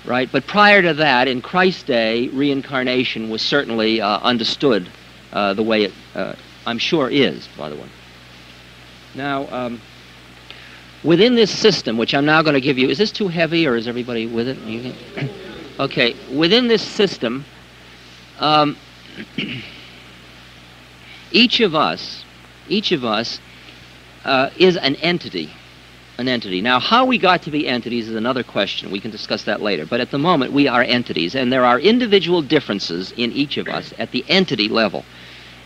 right? But prior to that, in Christ's day, reincarnation was certainly understood the way it, I'm sure, is, by the way. Now, within this system, which I'm now going to give you, is this too heavy, or is everybody with it? Okay, within this system, each of us is an entity. An entity. Now, how we got to be entities is another question. We can discuss that later. But at the moment, we are entities, and there are individual differences in each of us at the entity level.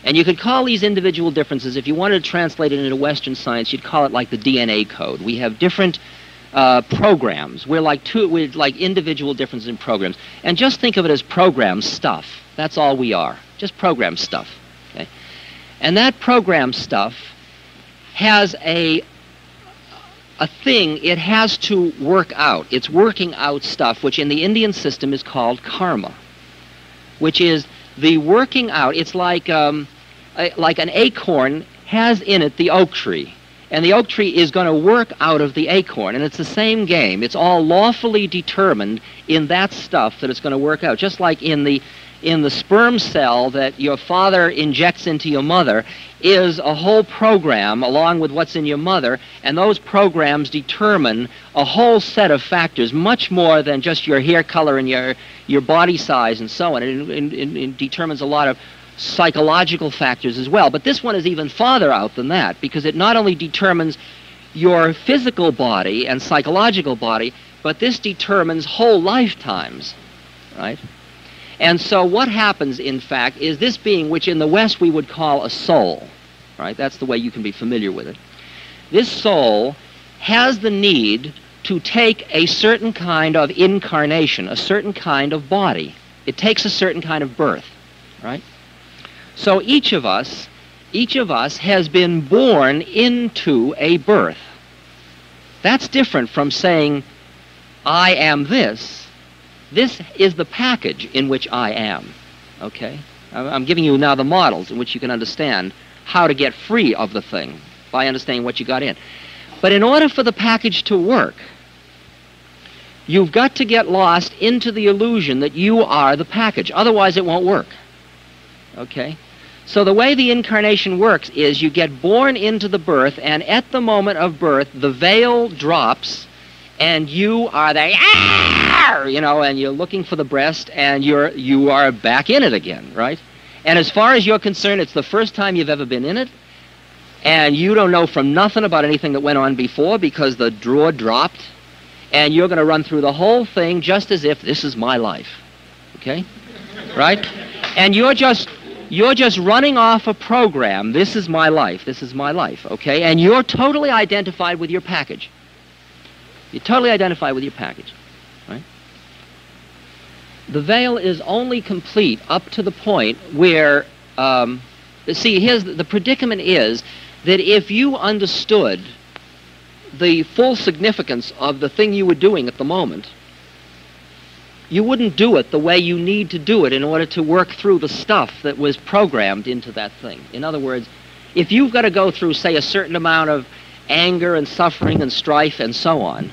And you could call these individual differences, if you wanted to translate it into Western science, you'd call it like the DNA code. We have different programs. We're like individual differences in programs. And just think of it as program stuff. That's all we are. Just program stuff. Okay? And that program stuff has a thing it has to work out. It's working out stuff, which in the Indian system is called karma, which is the working out. It's like an acorn has in it the oak tree, and the oak tree is going to work out of the acorn, and it's the same game. It's all lawfully determined in that stuff that it's going to work out, just like in the sperm cell that your father injects into your mother is a whole program along with what's in your mother, and those programs determine a whole set of factors, much more than just your hair color and your body size and so on. It determines a lot of psychological factors as well. But this one is even farther out than that, because it not only determines your physical body and psychological body, but this determines whole lifetimes, right? And so what happens, in fact, is this being, which in the West we would call a soul, right? That's the way you can be familiar with it. This soul has the need to take a certain kind of incarnation, a certain kind of body. It takes a certain kind of birth, right? So each of us has been born into a birth. That's different from saying, I am this. This is the package in which I am, okay? I'm giving you now the models in which you can understand how to get free of the thing by understanding what you got in. But in order for the package to work, you've got to get lost into the illusion that you are the package. Otherwise, it won't work, okay? So the way the incarnation works is you get born into the birth, and at the moment of birth, the veil drops, and you are there, you know, and you're looking for the breast, and you are back in it again, right? And as far as you're concerned, it's the first time you've ever been in it, and you don't know from nothing about anything that went on before because the drawer dropped, and you're going to run through the whole thing just as if this is my life, okay? Right? And you're just running off a program. This is my life. This is my life, okay? And you're totally identified with your package. You totally identify with your package, right? The veil is only complete up to the point where, see, here's the predicament is that if you understood the full significance of the thing you were doing at the moment, you wouldn't do it the way you need to do it in order to work through the stuff that was programmed into that thing. In other words, if you've got to go through, say, a certain amount of anger and suffering and strife and so on,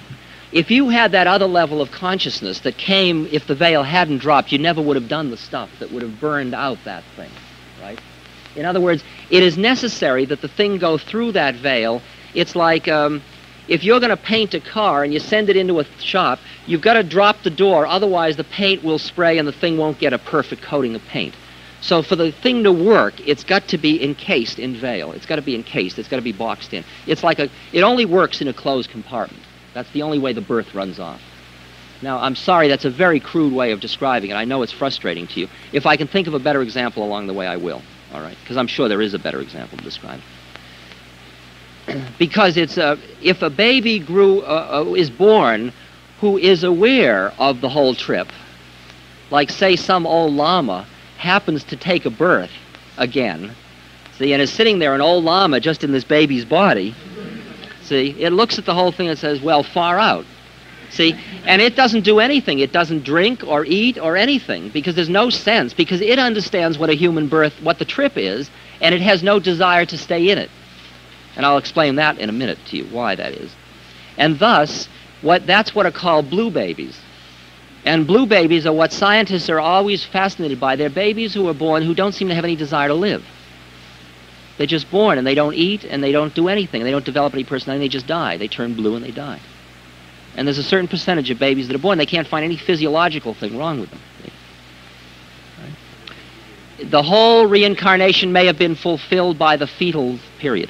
if you had that other level of consciousness that came if the veil hadn't dropped, you never would have done the stuff that would have burned out that thing, right? In other words, it is necessary that the thing go through that veil. It's like if you're going to paint a car and you send it into a shop, you've got to drop the door, otherwise the paint will spray and the thing won't get a perfect coating of paint. So for the thing to work, it's got to be encased in veil. It's got to be encased. It's got to be boxed in. It's like it only works in a closed compartment. That's the only way the birth runs off. Now, I'm sorry, that's a very crude way of describing it. I know it's frustrating to you. If I can think of a better example along the way, I will. All right? Because I'm sure there is a better example to describe. Because it's if a baby is born who is aware of the whole trip, like, say, some old lama happens to take a birth again, see, and is sitting there, an old lama just in this baby's body, see, it looks at the whole thing and says, well, far out, see, and it doesn't do anything. It doesn't drink or eat or anything because there's no sense, because it understands what a human birth, what the trip is, and it has no desire to stay in it. And I'll explain that in a minute to you, why that is. And thus, that's what are called blue babies. And blue babies are what scientists are always fascinated by. They're babies who are born who don't seem to have any desire to live. They're just born, and they don't eat, and they don't do anything. They don't develop any personality. They just die. They turn blue, and they die. And there's a certain percentage of babies that are born. They can't find any physiological thing wrong with them. The whole reincarnation may have been fulfilled by the fetal period.